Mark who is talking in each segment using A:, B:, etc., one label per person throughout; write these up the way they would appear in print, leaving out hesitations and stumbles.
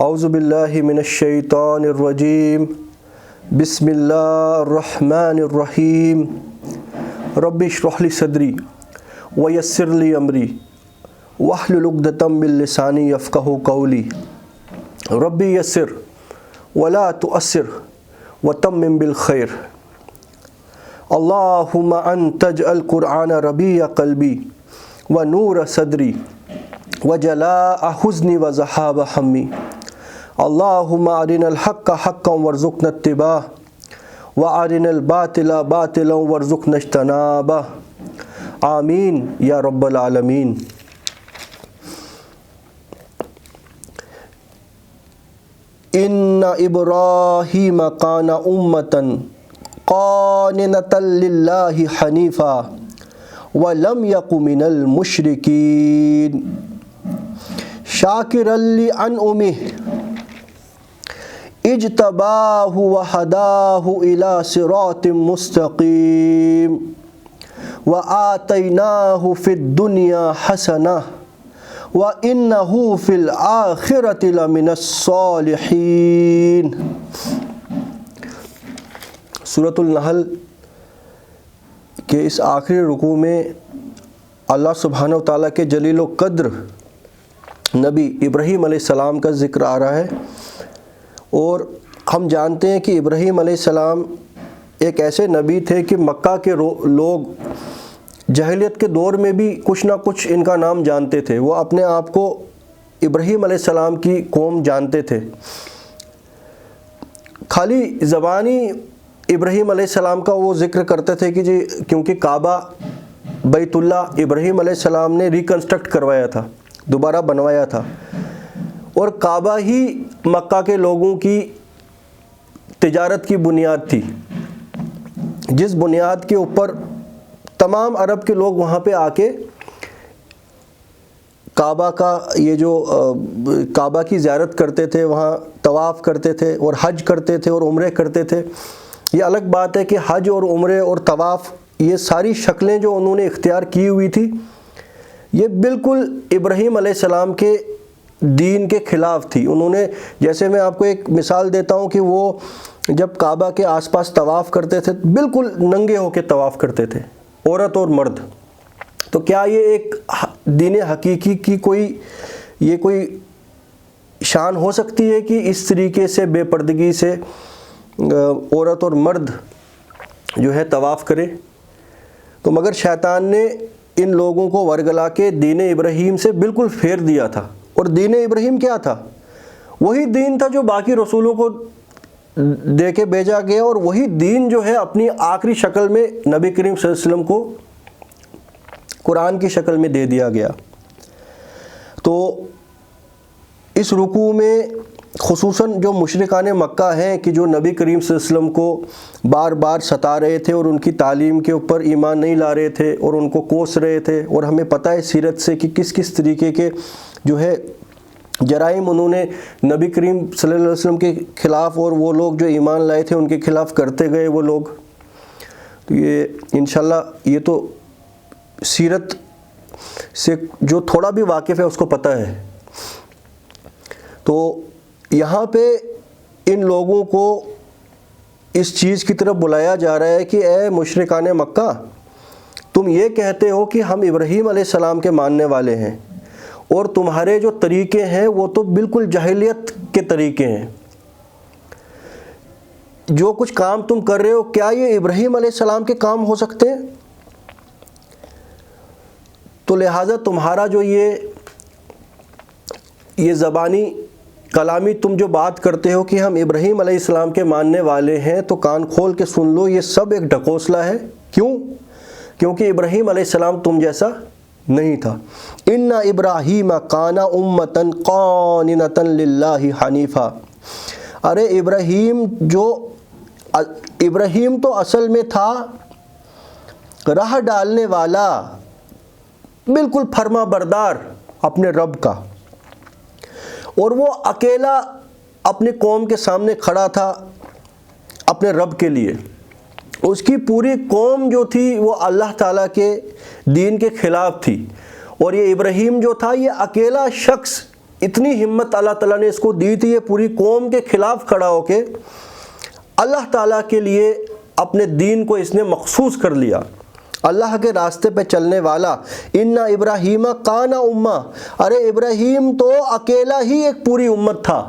A: اعوذ باللہ من الشیطان الرجیم بسم اللہ الرحمن الرحیم رب اشرح لی صدری ویسر لی امری واحلل عقدۃ من لسانی یفقہوا قولی ربی یسر ولا تؤثر وتمم بالخیر اللہم انت اجعل قرآن ربیع قلبی ونور صدری وجلاء حزنی وذہاب ہمی اللہم ارنا الحق حقا وارزقنا اتباعہ وارنا الباطل باطلا وارزقنا اجتنابہ آمین یا رب العالمین۔ ان ابراہیم کان امۃ قانتا للہ حنیفا ولم یک من المشرکین شاکرا لانعمہ اجتباہ وہداہ الی صراط مستقیم وآتیناہ فی الدنیا حسنہ وَإِنَّهُ فِي الْآخِرَةِ لَمِنَ الصَّالِحِينَ۔ سورۃ النحل کے اس آخری رکوع میں اللہ سبحانہ و تعالیٰ کے جلیل و قدر نبی ابراہیم علیہ السلام کا ذکر آ رہا ہے، اور ہم جانتے ہیں کہ ابراہیم علیہ السلام ایک ایسے نبی تھے کہ مکہ کے لوگ جاہلیت کے دور میں بھی کچھ نہ کچھ ان کا نام جانتے تھے، وہ اپنے آپ کو ابراہیم علیہ السلام کی قوم جانتے تھے۔ خالی زبانی ابراہیم علیہ السلام کا وہ ذکر کرتے تھے کہ جی کیونکہ کعبہ بیت اللہ ابراہیم علیہ السلام نے ریکنسٹرکٹ کروایا تھا، دوبارہ بنوایا تھا، اور کعبہ ہی مکہ کے لوگوں کی تجارت کی بنیاد تھی، جس بنیاد کے اوپر تمام عرب کے لوگ وہاں پہ آ کے کعبہ کا کعبہ کی زیارت کرتے تھے، وہاں طواف کرتے تھے اور حج کرتے تھے اور عمرے کرتے تھے۔ یہ الگ بات ہے کہ حج اور عمرے اور طواف یہ ساری شکلیں جو انہوں نے اختیار کی ہوئی تھی، یہ بالکل ابراہیم علیہ السلام کے دین کے خلاف تھی۔ انہوں نے، جیسے میں آپ کو ایک مثال دیتا ہوں کہ وہ جب کعبہ کے آس پاس طواف کرتے تھے بالکل ننگے ہو کے طواف کرتے تھے، عورت اور مرد۔ تو کیا یہ ایک دین حقیقی کی کوئی شان ہو سکتی ہے کہ اس طریقے سے بے پردگی سے عورت اور مرد جو ہے طواف کرے؟ تو مگر شیطان نے ان لوگوں کو ورگلا کے دین ابراہیم سے بالکل پھیر دیا تھا۔ اور دین ابراہیم کیا تھا؟ وہی دین تھا جو باقی رسولوں کو دے کے بھیجا گیا، اور وہی دین جو ہے اپنی آخری شکل میں نبی کریم صلی اللہ علیہ وسلم کو قرآن کی شکل میں دے دیا گیا۔ تو اس رکوع میں خصوصاً جو مشرکان مکہ ہیں کہ جو نبی کریم صلی اللہ علیہ وسلم کو بار بار ستا رہے تھے اور ان کی تعلیم کے اوپر ایمان نہیں لا رہے تھے اور ان کو کوس رہے تھے، اور ہمیں پتہ ہے سیرت سے کہ کس کس طریقے کے جو ہے جرائم انہوں نے نبی کریم صلی اللہ علیہ وسلم کے خلاف اور وہ لوگ جو ایمان لائے تھے ان کے خلاف کرتے گئے وہ لوگ۔ تو یہ انشاءاللہ یہ تو سیرت سے جو تھوڑا بھی واقف ہے اس کو پتہ ہے۔ تو یہاں پہ ان لوگوں کو اس چیز کی طرف بلایا جا رہا ہے کہ اے مشرکان مکہ، تم یہ کہتے ہو کہ ہم ابراہیم علیہ السلام کے ماننے والے ہیں، اور تمہارے جو طریقے ہیں وہ تو بالکل جاہلیت کے طریقے ہیں۔ جو کچھ کام تم کر رہے ہو کیا یہ ابراہیم علیہ السلام کے کام ہو سکتے ہیں؟ تو لہٰذا تمہارا جو یہ زبانی کلامی تم جو بات کرتے ہو کہ ہم ابراہیم علیہ السلام کے ماننے والے ہیں، تو کان کھول کے سن لو، یہ سب ایک ڈھکوسلا ہے۔ کیوں؟ کیونکہ ابراہیم علیہ السلام تم جیسا نہیں تھا۔ ان ابراہیم کان امۃ قانتا للہ حنیفا۔ ارے ابراہیم تو اصل میں تھا راہ ڈالنے والا، بالکل فرما بردار اپنے رب کا، اور وہ اکیلا اپنی قوم کے سامنے کھڑا تھا اپنے رب کے لیے۔ اس کی پوری قوم جو تھی وہ اللہ تعالیٰ کے دین کے خلاف تھی، اور یہ ابراہیم جو تھا یہ اکیلا شخص اتنی ہمت اللہ تعالیٰ نے اس کو دی تھی، یہ پوری قوم کے خلاف کھڑا ہو کے اللہ تعالیٰ کے لیے اپنے دین کو اس نے مخصوص کر لیا، اللہ کے راستے پہ چلنے والا۔ ان ابراہیم کان امہ، ارے ابراہیم تو اکیلا ہی ایک پوری امت تھا۔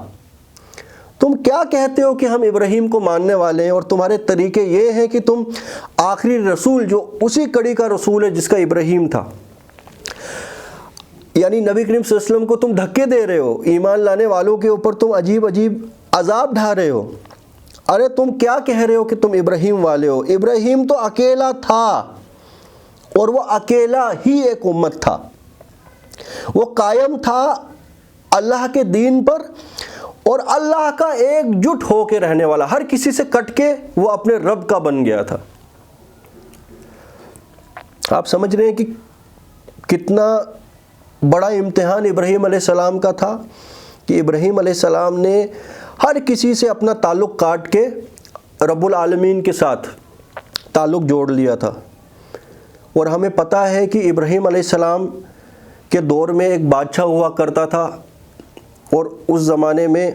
A: تم کیا کہتے ہو کہ ہم ابراہیم کو ماننے والے ہیں، اور تمہارے طریقے یہ ہیں کہ تم آخری رسول جو اسی کڑی کا رسول ہے جس کا ابراہیم تھا، یعنی نبی کریم صلی اللہ علیہ وسلم کو تم دھکے دے رہے ہو، ایمان لانے والوں کے اوپر تم عجیب عجیب عذاب ڈھا رہے ہو۔ ارے تم کیا کہہ رہے ہو کہ تم ابراہیم والے ہو؟ ابراہیم تو اکیلا تھا، اور وہ اکیلا ہی ایک امت تھا، وہ قائم تھا اللہ کے دین پر، اور اللہ کا ایک جٹ ہو کے رہنے والا، ہر کسی سے کٹ کے وہ اپنے رب کا بن گیا تھا۔ آپ سمجھ رہے ہیں کہ کتنا بڑا امتحان ابراہیم علیہ السلام کا تھا، کہ ابراہیم علیہ السلام نے ہر کسی سے اپنا تعلق کاٹ کے رب العالمین کے ساتھ تعلق جوڑ لیا تھا۔ اور ہمیں پتہ ہے کہ ابراہیم علیہ السلام کے دور میں ایک بادشاہ ہوا کرتا تھا، اور اس زمانے میں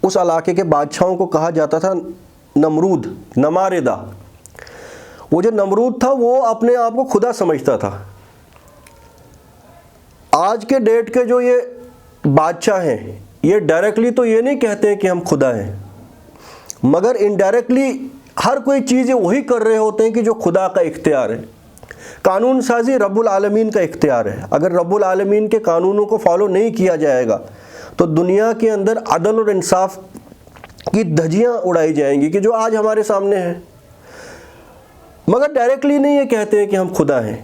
A: اس علاقے کے بادشاہوں کو کہا جاتا تھا نمرود، نماردہ۔ وہ جو نمرود تھا وہ اپنے آپ کو خدا سمجھتا تھا۔ آج کے ڈیٹ کے جو یہ بادشاہ ہیں، یہ ڈائریکٹلی تو یہ نہیں کہتے ہیں کہ ہم خدا ہیں، مگر انڈائریکٹلی ہر کوئی چیز وہی کر رہے ہوتے ہیں کہ جو خدا کا اختیار ہے۔ قانون سازی رب العالمین کا اختیار ہے۔ اگر رب العالمین کے قانونوں کو فالو نہیں کیا جائے گا تو دنیا کے اندر عدل اور انصاف کی دھجیاں اڑائی جائیں گی، کہ جو آج ہمارے سامنے ہیں۔ مگر ڈائریکٹلی نہیں یہ کہتے ہیں کہ ہم خدا ہیں،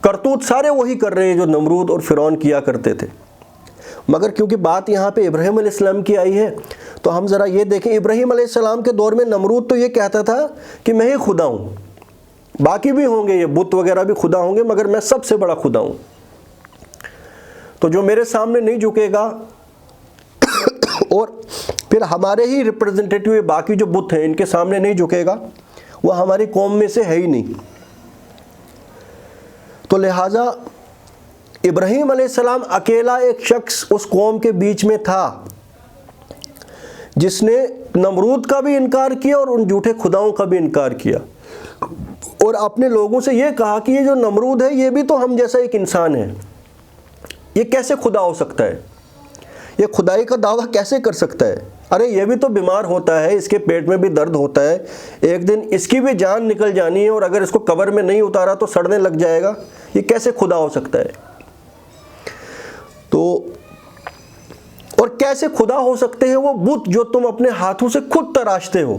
A: کرتوت سارے وہی کر رہے ہیں جو نمرود اور فرعون کیا کرتے تھے۔ مگر کیونکہ بات یہاں پہ ابراہیم علیہ السلام کی آئی ہے تو ہم ذرا یہ دیکھیں، ابراہیم علیہ السلام کے دور میں نمرود تو یہ کہتا تھا کہ میں ہی خدا ہوں، باقی بھی ہوں گے، یہ بت وغیرہ بھی خدا ہوں گے، مگر میں سب سے بڑا خدا ہوں۔ تو جو میرے سامنے نہیں جھکے گا، اور پھر ہمارے ہی ریپرزنٹیٹیو باقی جو بت ہیں ان کے سامنے نہیں جھکے گا، وہ ہماری قوم میں سے ہے ہی نہیں۔ تو لہٰذا ابراہیم علیہ السلام اکیلا ایک شخص اس قوم کے بیچ میں تھا جس نے نمرود کا بھی انکار کیا اور ان جھوٹے خداؤں کا بھی انکار کیا، اور اپنے لوگوں سے یہ کہا کہ یہ جو نمرود ہے یہ بھی تو ہم جیسا ایک انسان ہے، یہ کیسے خدا ہو سکتا ہے، یہ خدائی کا دعویٰ کیسے کر سکتا ہے؟ ارے یہ بھی تو بیمار ہوتا ہے، اس کے پیٹ میں بھی درد ہوتا ہے، ایک دن اس کی بھی جان نکل جانی ہے، اور اگر اس کو قبر میں نہیں اتارا تو سڑنے لگ جائے گا، یہ کیسے خدا ہو سکتا ہے؟ تو اور کیسے خدا ہو سکتے ہیں وہ بت جو تم اپنے ہاتھوں سے خود تراشتے ہو؟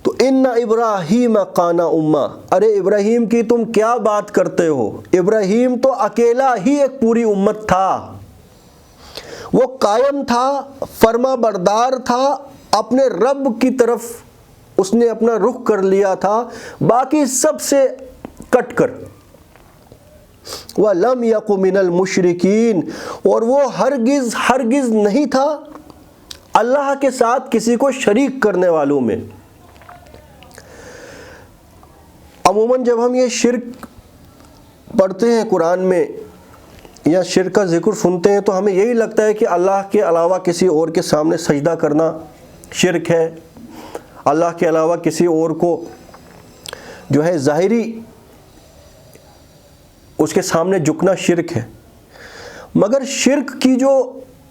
A: تو ان ابراہیم کان امہ، ارے ابراہیم کی تم کیا بات کرتے ہو؟ ابراہیم تو اکیلا ہی ایک پوری امت تھا، وہ قائم تھا، فرما بردار تھا، اپنے رب کی طرف اس نے اپنا رخ کر لیا تھا، باقی سب سے کٹ کر۔ وَلَمْ يَكُ مِنَ الْمُشْرِكِينَ، اور وہ ہرگز نہیں تھا اللہ کے ساتھ کسی کو شریک کرنے والوں میں۔ عموماً جب ہم یہ شرک پڑھتے ہیں قرآن میں یا شرک کا ذکر سنتے ہیں تو ہمیں یہی لگتا ہے کہ اللہ کے علاوہ کسی اور کے سامنے سجدہ کرنا شرک ہے، اللہ کے علاوہ کسی اور کو جو ہے ظاہری اس کے سامنے جھکنا شرک ہے۔ مگر شرک کی جو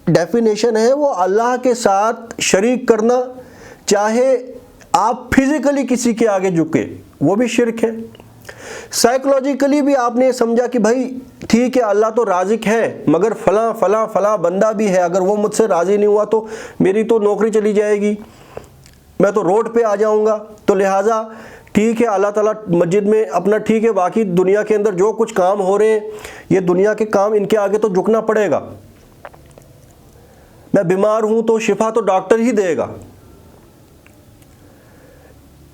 A: ڈیفینیشن ہے وہ اللہ کے ساتھ شریک کرنا، چاہے آپ فزیکلی کسی کے آگے جھکے وہ بھی شرک ہے، سائیکولوجیکلی بھی آپ نے سمجھا کہ بھائی ٹھیک ہے اللہ تو رازق ہے مگر فلاں فلاں فلاں بندہ بھی ہے، اگر وہ مجھ سے راضی نہیں ہوا تو میری تو نوکری چلی جائے گی، میں تو روڈ پہ آ جاؤں گا، تو لہٰذا ٹھیک ہے اللہ تعالیٰ مسجد میں اپنا ٹھیک ہے، باقی دنیا کے اندر جو کچھ کام ہو رہے ہیں یہ دنیا کے کام، ان کے آگے تو جھکنا پڑے گا، میں بیمار ہوں تو شفا تو ڈاکٹر ہی دے گا۔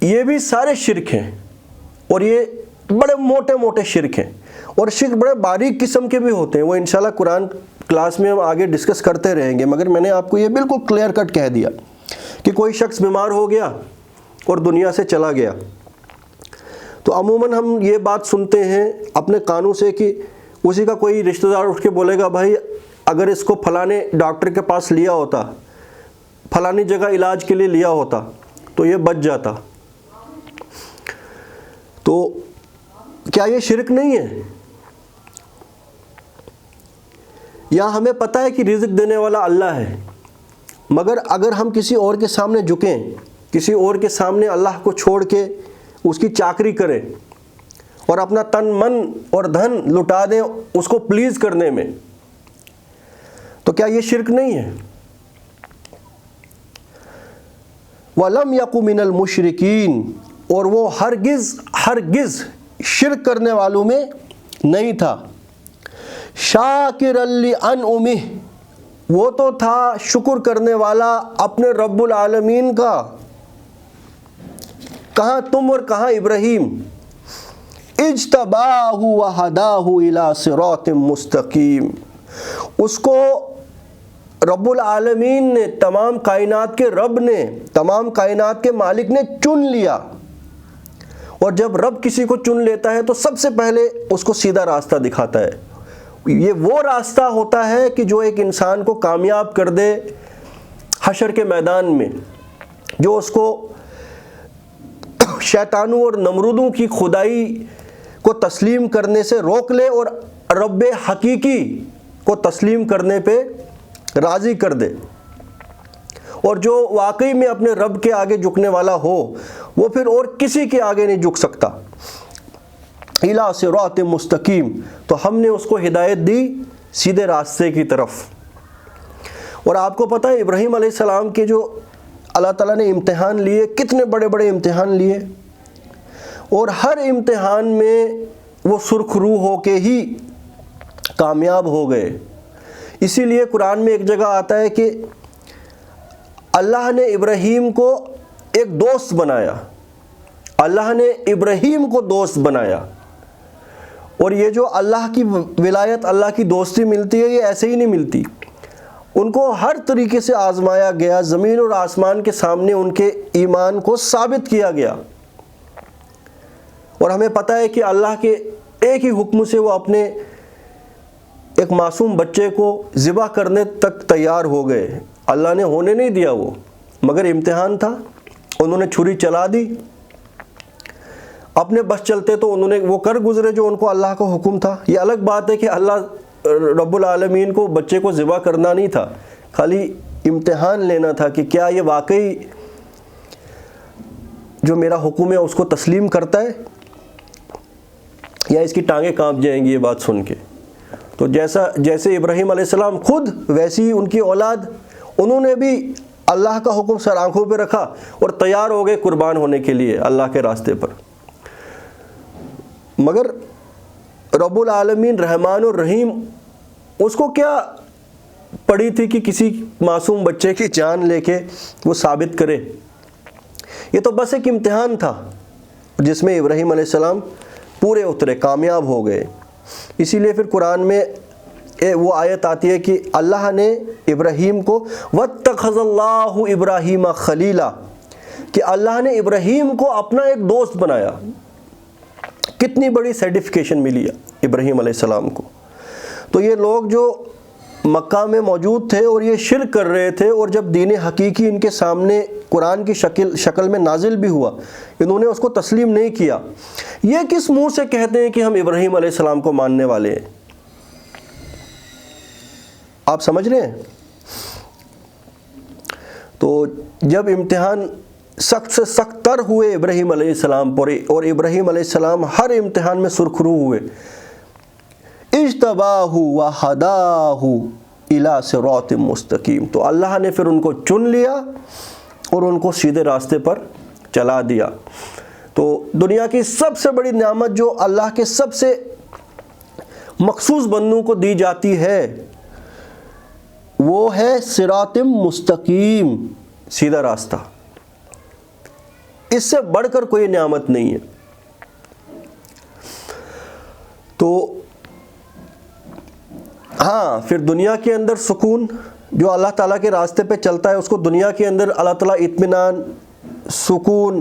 A: یہ بھی سارے شرک ہیں، اور یہ بڑے موٹے موٹے شرک ہیں، اور شرک بڑے باریک قسم کے بھی ہوتے ہیں، وہ انشاءاللہ قرآن کلاس میں ہم آگے ڈسکس کرتے رہیں گے، مگر میں نے آپ کو یہ بالکل کلیئر کٹ کہہ دیا کہ کوئی شخص بیمار ہو گیا اور دنیا سے چلا گیا، تو عموماً ہم یہ بات سنتے ہیں اپنے کانوں سے کہ اسی کا کوئی رشتہ دار اٹھ کے بولے گا بھائی اگر اس کو فلانے ڈاکٹر کے پاس لیا ہوتا، فلانی جگہ علاج کے لیے لیا ہوتا تو یہ بچ جاتا۔ تو کیا یہ شرک نہیں ہے؟ یا ہمیں پتہ ہے کہ رزق دینے والا اللہ ہے، مگر اگر ہم کسی اور کے سامنے جھکیں، کسی اور کے سامنے اللہ کو چھوڑ کے اس کی چاکری کریں اور اپنا تن من اور دھن لٹا دیں اس کو پلیز کرنے میں، تو کیا یہ شرک نہیں ہے؟ وَلَمْ يَكُ مِنَ الْمُشْرِكِينَ، اور وہ ہرگز شرک کرنے والوں میں نہیں تھا۔ شَاكِرًا لِأَنْعُمِهِ، وہ تو تھا شکر کرنے والا اپنے رب العالمین کا۔ کہاں تم اور کہاں ابراہیم؟ اجتباہ وہداہ الی صراط مستقیم، اس کو رب العالمین نے، تمام کائنات کے رب نے، تمام کائنات کے مالک نے چن لیا، اور جب رب کسی کو چن لیتا ہے تو سب سے پہلے اس کو سیدھا راستہ دکھاتا ہے۔ یہ وہ راستہ ہوتا ہے کہ جو ایک انسان کو کامیاب کر دے حشر کے میدان میں، جو اس کو شیطانوں اور نمرودوں کی خدائی کو تسلیم کرنے سے روک لے اور رب حقیقی کو تسلیم کرنے پہ راضی کر دے، اور جو واقعی میں اپنے رب کے آگے جھکنے والا ہو وہ پھر اور کسی کے آگے نہیں جھک سکتا۔ الی صراط مستقیم، تو ہم نے اس کو ہدایت دی سیدھے راستے کی طرف۔ اور آپ کو پتہ ہے ابراہیم علیہ السلام کے جو اللہ تعالیٰ نے امتحان لیے، کتنے بڑے بڑے امتحان لیے، اور ہر امتحان میں وہ سرخ روح ہو کے ہی کامیاب ہو گئے۔ اسی لیے قرآن میں ایک جگہ آتا ہے کہ اللہ نے ابراہیم کو ایک دوست بنایا، اللہ نے ابراہیم کو دوست بنایا۔ اور یہ جو اللہ کی ولایت، اللہ کی دوستی ملتی ہے، یہ ایسے ہی نہیں ملتی، ان کو ہر طریقے سے آزمایا گیا، زمین اور آسمان کے سامنے ان کے ایمان کو ثابت کیا گیا۔ اور ہمیں پتہ ہے کہ اللہ کے ایک ہی حکم سے وہ اپنے ایک معصوم بچے کو ذبح کرنے تک تیار ہو گئے۔ اللہ نے ہونے نہیں دیا وہ، مگر امتحان تھا، انہوں نے چھری چلا دی۔ اپنے بس چلتے تو انہوں نے وہ کر گزرے جو ان کو اللہ کا حکم تھا۔ یہ الگ بات ہے کہ اللہ رب العالمین کو بچے کو ذبح کرنا نہیں تھا، خالی امتحان لینا تھا کہ کیا یہ واقعی جو میرا حکم ہے اس کو تسلیم کرتا ہے، یا اس کی ٹانگیں کانپ جائیں گی یہ بات سن کے۔ تو جیسے ابراہیم علیہ السلام خود، ویسی ہی ان کی اولاد، انہوں نے بھی اللہ کا حکم سر آنکھوں پہ رکھا اور تیار ہو گئے قربان ہونے کے لیے اللہ کے راستے پر۔ مگر رب العالمین رحمان الرحیم، اس کو کیا پڑی تھی کہ کسی معصوم بچے کی جان لے کے وہ ثابت کرے؟ یہ تو بس ایک امتحان تھا جس میں ابراہیم علیہ السلام پورے اترے، کامیاب ہو گئے۔ اسی لیے پھر قرآن میں وہ آیت آتی ہے کہ اللہ نے ابراہیم کو وَاتَّخَذَ اللَّهُ إِبْرَاهِيمَ خَلِيلًا، کہ اللہ نے ابراہیم کو اپنا ایک دوست بنایا۔ کتنی بڑی سرٹیفکیشن ملی ابراہیم علیہ السلام کو۔ تو یہ لوگ جو مکہ میں موجود تھے اور یہ شرک کر رہے تھے، اور جب دین حقیقی ان کے سامنے قرآن کی شکل میں نازل بھی ہوا، انہوں نے اس کو تسلیم نہیں کیا۔ یہ کس منہ سے کہتے ہیں کہ ہم ابراہیم علیہ السلام کو ماننے والے ہیں؟ آپ سمجھ رہے ہیں؟ تو جب امتحان سخت سے سخت تر ہوئے ابراہیم علیہ السلام پر، اور ابراہیم علیہ السلام ہر امتحان میں سرخ روح ہوئے، اجتباہ وہداہ الی صراط مستقیم، تو اللہ نے پھر ان کو چن لیا اور ان کو سیدھے راستے پر چلا دیا۔ تو دنیا کی سب سے بڑی نعمت جو اللہ کے سب سے مخصوص بندوں کو دی جاتی ہے وہ ہے صراط مستقیم، سیدھا راستہ۔ اس سے بڑھ کر کوئی نعمت نہیں ہے۔ تو ہاں، پھر دنیا کے اندر سکون، جو اللہ تعالیٰ کے راستے پہ چلتا ہے اس کو دنیا کے اندر اللہ تعالیٰ اطمینان، سکون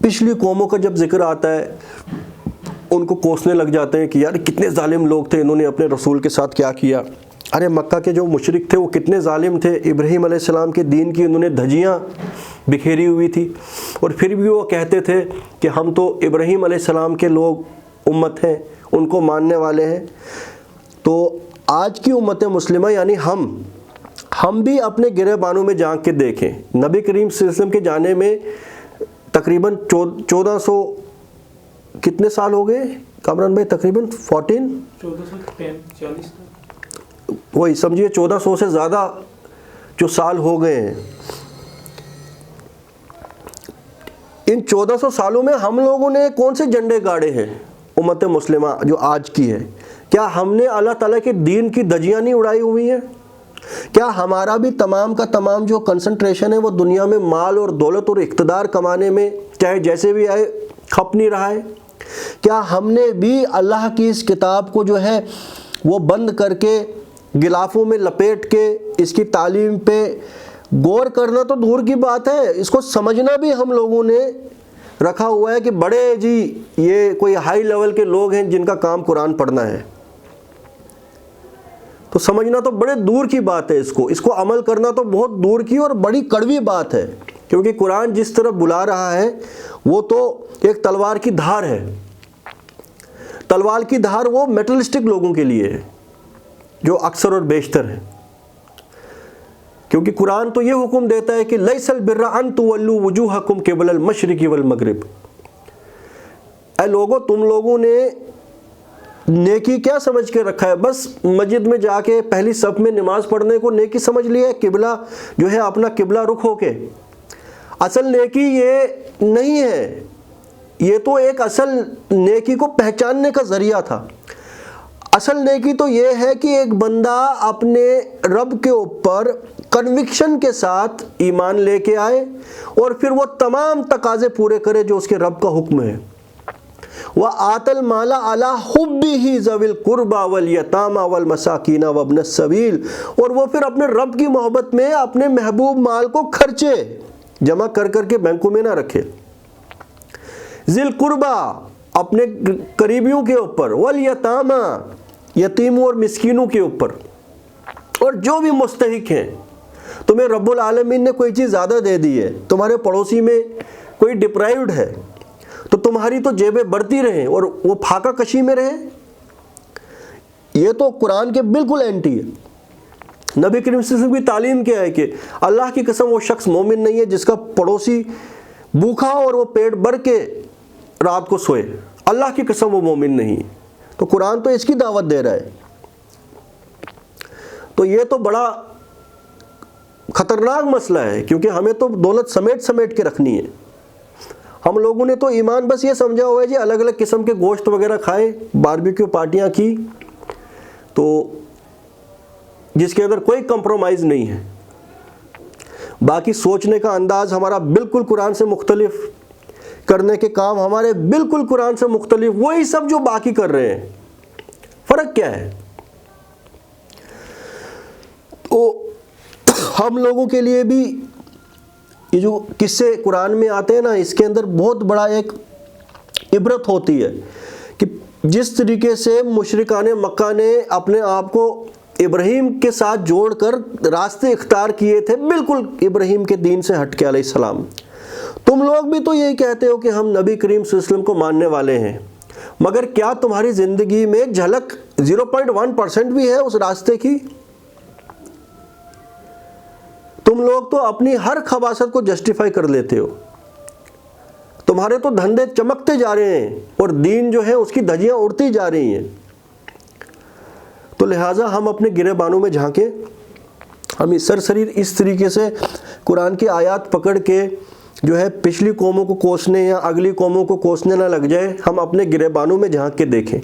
A: پچھلی قوموں کا جب ذکر آتا ہے ان کو کوسنے لگ جاتے ہیں کہ یار کتنے ظالم لوگ تھے، انہوں نے اپنے رسول کے ساتھ کیا کیا. ارے مکہ کے جو مشرک تھے وہ کتنے ظالم تھے، ابراہیم علیہ السلام کے دین کی انہوں نے دھجیاں بکھیری ہوئی تھی، اور پھر بھی وہ کہتے تھے کہ ہم تو ابراہیم علیہ السلام کے لوگ امت ہیں، ان کو ماننے والے ہیں. تو آج کی امت مسلمہ یعنی ہم بھی اپنے گرہ بانوں میں جھانک کے دیکھیں. نبی کریم صلی اللہ علیہ وسلم کے جانے میں تقریباً 1400 کتنے سال ہو گئے کامران بھائی؟ تقریباً 1440 وہی سمجھیے 1400 سے زیادہ جو سال ہو گئے ہیں. ان 1400 سالوں میں ہم لوگوں نے کون سے جھنڈے گاڑے ہیں امت مسلمہ جو آج کی ہے؟ کیا ہم نے اللہ تعالیٰ کے دین کی دھجیاں نہیں اڑائی ہوئی ہیں؟ کیا ہمارا بھی تمام کا تمام جو کنسنٹریشن ہے وہ دنیا میں مال اور دولت اور اقتدار کمانے میں چاہے جیسے بھی آئے کھپ نہیں رہا ہے؟ کیا ہم نے بھی اللہ کی اس کتاب کو جو ہے وہ بند کر کے غلافوں میں لپیٹ کے اس کی تعلیم پہ غور کرنا تو دور کی بات ہے، اس کو سمجھنا بھی ہم لوگوں نے رکھا ہوا ہے کہ بڑے جی یہ کوئی ہائی لیول کے لوگ ہیں جن کا کام قرآن پڑھنا ہے. تو سمجھنا تو بڑے دور کی بات ہے، اس کو عمل کرنا تو بہت دور کی اور بڑی کڑوی بات ہے. کیونکہ قرآن جس طرف بلا رہا ہے وہ تو ایک تلوار کی دھار ہے. تلوار کی دھار وہ میٹلسٹک لوگوں کے لیے ہے جو اکثر اور بیشتر ہے. کیونکہ قرآن تو یہ حکم دیتا ہے کہ لیس البر ان تولوا وجوہکم قبل المشرق والمغرب. اے لوگوں تم لوگوں نے نیکی کیا سمجھ کے رکھا ہے؟ بس مسجد میں جا کے پہلی صف میں نماز پڑھنے کو نیکی سمجھ لیا ہے، قبلہ جو ہے اپنا قبلہ رخ ہو کے. اصل نیکی یہ نہیں ہے، یہ تو ایک اصل نیکی کو پہچاننے کا ذریعہ تھا. اصل نیکی تو یہ ہے کہ ایک بندہ اپنے رب کے اوپر کنوکشن کے ساتھ ایمان لے کے آئے اور پھر وہ تمام تقاضے پورے کرے جو اس کے رب کا حکم ہے. وَآتَ الْمَالَ عَلَىٰ حُبِّهِ ذَوِي الْقُرْبَىٰ وَالْيَتَامَىٰ وَالْمَسَاكِينَ وَابْنَ السَّبِيلِ. اور وہ پھر اپنے رب کی محبت میں اپنے محبوب مال کو خرچے، جمع کر کے بینکوں میں نہ رکھے. ذِی الْقُرْبَىٰ اپنے قریبیوں کے اوپر، وَالْيَتَامَىٰ یتیموں اور مسکینوں کے اوپر، اور جو بھی مستحق ہیں. تمہیں رب العالمین نے کوئی چیز زیادہ دے دی ہے، تمہارے پڑوسی میں کوئی ڈپرائیوڈ ہے، تو تمہاری تو جیبیں بڑھتی رہیں اور وہ پھاکا کشی میں رہے. یہ تو قرآن کے بالکل اینٹی ہے. نبی کریم صلی اللہ علیہ وسلم کی تعلیم کیا ہے کہ اللہ کی قسم وہ شخص مومن نہیں ہے جس کا پڑوسی بھوکا اور وہ پیٹ بھر کے رات کو سوئے. اللہ کی قسم وہ مومن نہیں. تو قرآن تو اس کی دعوت دے رہا ہے. تو یہ تو بڑا خطرناک مسئلہ ہے، کیونکہ ہمیں تو دولت سمیٹ کے رکھنی ہے. ہم لوگوں نے تو ایمان بس یہ سمجھا ہوا ہے جی الگ الگ قسم کے گوشت وغیرہ کھائے، باربیکیو پارٹیاں کی، تو جس کے اندر کوئی کمپرومائز نہیں ہے. باقی سوچنے کا انداز ہمارا بالکل قرآن سے مختلف، کرنے کے کام ہمارے بالکل قرآن سے مختلف، وہی سب جو باقی کر رہے ہیں. فرق کیا ہے؟ تو ہم لوگوں کے لیے بھی یہ جو قصے قرآن میں آتے ہیں نا، اس کے اندر بہت بڑا ایک عبرت ہوتی ہے کہ جس طریقے سے مشرکان مکہ نے اپنے آپ کو ابراہیم کے ساتھ جوڑ کر راستے اختیار کیے تھے بالکل ابراہیم کے دین سے ہٹ کے علیہ السلام. تم لوگ بھی تو یہی کہتے ہو کہ ہم نبی کریم صلی اللہ علیہ وسلم کو ماننے والے ہیں، مگر کیا تمہاری زندگی میں جھلک 0.1% بھی ہے اس راستے کی؟ تم لوگ تو اپنی ہر خباثت کو جسٹیفائی کر لیتے ہو. تمہارے تو دھندے چمکتے جا رہے ہیں اور دین جو ہے اس کی دھجیاں اڑتی جا رہی ہیں. تو لہٰذا ہم اپنے گرہ بانوں میں جھانکیں. ہم سرسری اس طریقے سے قرآن کی آیات پکڑ کے جو ہے پچھلی قوموں کو کوسنے یا اگلی قوموں کو کوسنے نہ لگ جائے. ہم اپنے گرہ بانوں میں جھانک کے دیکھیں.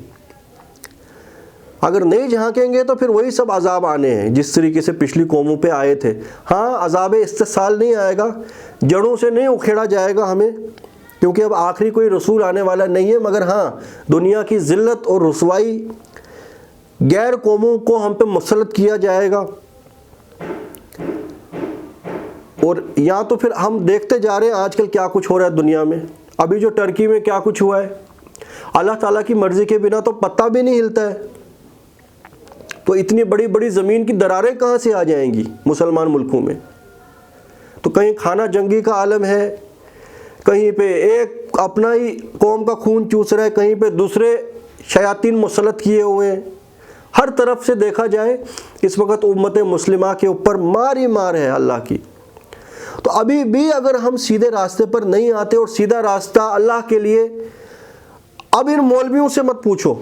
A: اگر نہیں جھانکیں گے تو پھر وہی سب عذاب آنے ہیں جس طریقے سے پچھلی قوموں پہ آئے تھے. ہاں عذاب استحصال نہیں آئے گا، جڑوں سے نہیں اکھیڑا جائے گا ہمیں، کیونکہ اب آخری کوئی رسول آنے والا نہیں ہے. مگر ہاں دنیا کی ذلت اور رسوائی غیر قوموں کو ہم پہ مسلط کیا جائے گا. اور یا تو پھر ہم دیکھتے جا رہے ہیں آج کل کیا کچھ ہو رہا ہے دنیا میں. ابھی جو ٹرکی میں کیا کچھ ہوا ہے، اللہ تعالیٰ کی مرضی کے بنا تو پتہ بھی نہیں ہلتا ہے، تو اتنی بڑی بڑی زمین کی دراریں کہاں سے آ جائیں گی مسلمان ملکوں میں؟ تو کہیں خانہ جنگی کا عالم ہے، کہیں پہ ایک اپنا ہی قوم کا خون چوس رہا ہے، کہیں پہ دوسرے شیاطین مسلط کیے ہوئے ہیں۔ ہر طرف سے دیکھا جائے اس وقت امت مسلمہ کے اوپر مار ہی مار ہے اللہ کی۔ تو ابھی بھی اگر ہم سیدھے راستے پر نہیں آتے، اور سیدھا راستہ اللہ کے لیے، اب ان مولویوں سے مت پوچھو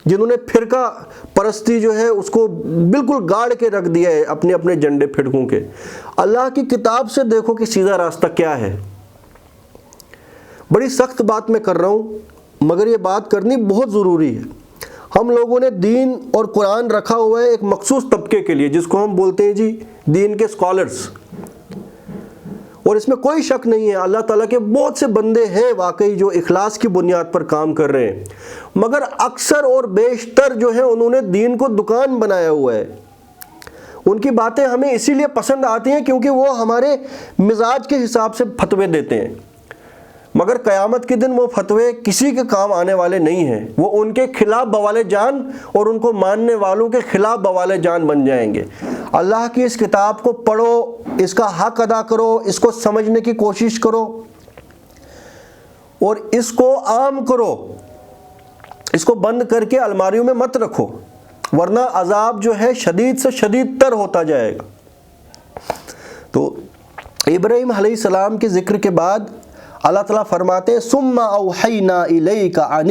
A: جنہوں نے فرقہ پرستی جو ہے اس کو بالکل گاڑ کے رکھ دیا ہے اپنے اپنے جھنڈے پھرکوں کے۔ اللہ کی کتاب سے دیکھو کہ سیدھا راستہ کیا ہے۔ بڑی سخت بات میں کر رہا ہوں، مگر یہ بات کرنی بہت ضروری ہے۔ ہم لوگوں نے دین اور قرآن رکھا ہوا ہے ایک مخصوص طبقے کے لیے، جس کو ہم بولتے ہیں جی دین کے اسکالرز، اور اس میں کوئی شک نہیں ہے اللہ تعالیٰ کے بہت سے بندے ہیں واقعی جو اخلاص کی بنیاد پر کام کر رہے ہیں، مگر اکثر اور بیشتر جو ہے انہوں نے دین کو دکان بنایا ہوا ہے۔ ان کی باتیں ہمیں اسی لیے پسند آتی ہیں کیونکہ وہ ہمارے مزاج کے حساب سے فتوے دیتے ہیں، مگر قیامت کے دن وہ فتوے کسی کے کام آنے والے نہیں ہیں، وہ ان کے خلاف بوالے جان اور ان کو ماننے والوں کے خلاف بوالے جان بن جائیں گے۔ اللہ کی اس کتاب کو پڑھو، اس کا حق ادا کرو، اس کو سمجھنے کی کوشش کرو اور اس کو عام کرو، اس کو بند کر کے الماریوں میں مت رکھو، ورنہ عذاب جو ہے شدید سے شدید تر ہوتا جائے گا۔ تو ابراہیم علیہ السلام کے ذکر کے بعد اللہ تعالیٰ فرماتے ہیں ثم اوحینا الیک ان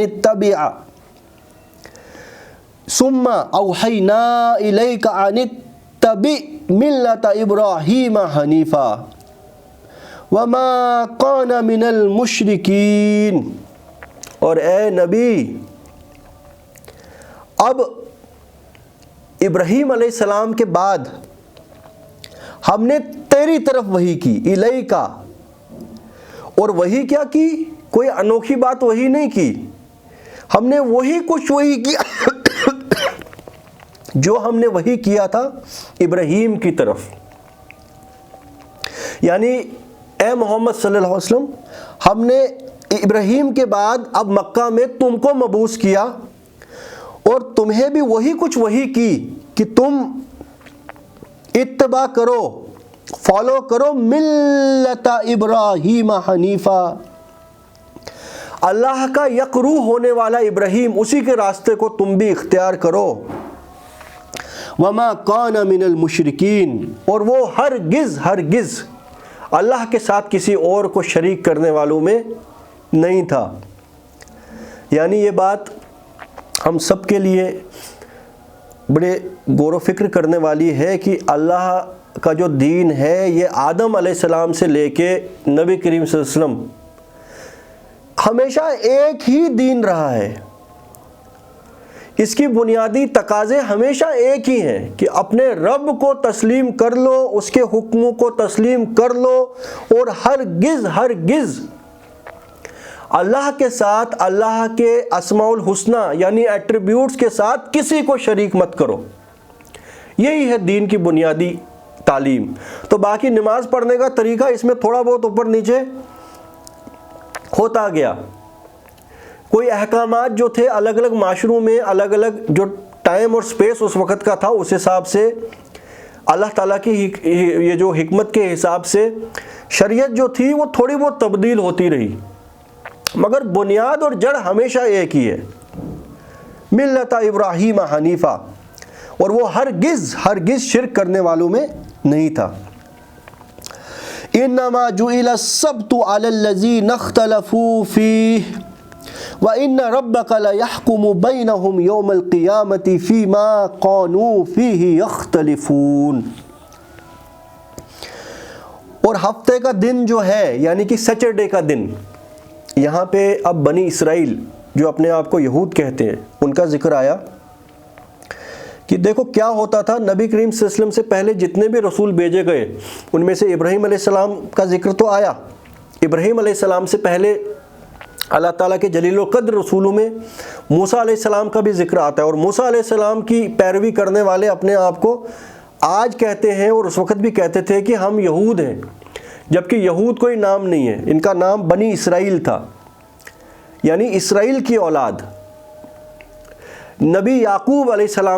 A: اتبع ملت ابراہیم حنیفا وما کان من المشرکین۔ اور اے نبی، اب ابراہیم علیہ السلام کے بعد ہم نے تیری طرف وحی کی، الیکا، اور وحی کیا کی؟ کوئی انوکھی بات وحی نہیں کی، ہم نے وہی کچھ وحی کیا جو ہم نے وحی کیا تھا ابراہیم کی طرف۔ یعنی اے محمد صلی اللہ علیہ وسلم، ہم نے ابراہیم کے بعد اب مکہ میں تم کو مبعوث کیا اور تمہیں بھی وہی کچھ وحی کی کہ تم اتباع کرو، فالو کرو ملت ابراہیم حنیفا، اللہ کا یکرو ہونے والا ابراہیم، اسی کے راستے کو تم بھی اختیار کرو۔ وما کان من المشرکین، اور وہ ہرگز اللہ کے ساتھ کسی اور کو شریک کرنے والوں میں نہیں تھا۔ یعنی یہ بات ہم سب کے لیے بڑے غور و فکر کرنے والی ہے کہ اللہ کا جو دین ہے یہ آدم علیہ السلام سے لے کے نبی کریم صلی اللہ علیہ وسلم ہمیشہ ایک ہی دین رہا ہے۔ اس کی بنیادی تقاضے ہمیشہ ایک ہی ہیں کہ اپنے رب کو تسلیم کر لو، اس کے حکموں کو تسلیم کر لو، اور ہرگز اللہ کے ساتھ، اللہ کے اسماء الحسنہ یعنی ایٹریبیوٹس کے ساتھ کسی کو شریک مت کرو۔ یہی ہے دین کی بنیادی تعلیم۔ تو باقی نماز پڑھنے کا طریقہ اس میں تھوڑا بہت اوپر نیچے ہوتا گیا، کوئی احکامات جو تھے الگ الگ معاشروں میں، الگ الگ جو ٹائم اور سپیس اس وقت کا تھا، اس حساب سے اللہ تعالیٰ کی یہ جو حکمت کے حساب سے شریعت جو تھی وہ تھوڑی بہت تبدیل ہوتی رہی، مگر بنیاد اور جڑ ہمیشہ ایک ہی ہے، ملت ابراہیم حنیفہ، اور وہ ہرگز شرک کرنے والوں میں نہیں تھا۔ انما جعل السبت علی الذین اختلفوا فیہ وَإِنَّ رَبَّكَ لَيَحْكُمُ بَيْنَهُمْ يَوْمَ الْقِيَامَةِ فِيمَا كَانُوا فِيهِ يَخْتَلِفُونَ۔ اور ہفتے کا دن جو ہے یعنی کہ سیٹرڈے کا دن، یہاں پہ اب بنی اسرائیل جو اپنے آپ کو یہود کہتے ہیں ان کا ذکر آیا کہ دیکھو کیا ہوتا تھا۔ نبی کریم صلی اللہ علیہ وسلم سے پہلے جتنے بھی رسول بھیجے گئے ان میں سے ابراہیم علیہ السلام کا ذکر تو آیا۔ ابراہیم علیہ السلام سے پہلے اللہ تعالیٰ کے جلیل القدر رسولوں میں موسیٰ علیہ السلام کا بھی ذکر آتا ہے، اور موسیٰ علیہ السلام کی پیروی کرنے والے اپنے آپ کو آج کہتے ہیں اور اس وقت بھی کہتے تھے کہ ہم یہود ہیں، جبکہ یہود کوئی نام نہیں ہے، ان کا نام بنی اسرائیل تھا، یعنی اسرائیل کی اولاد۔ نبی یعقوب علیہ السلام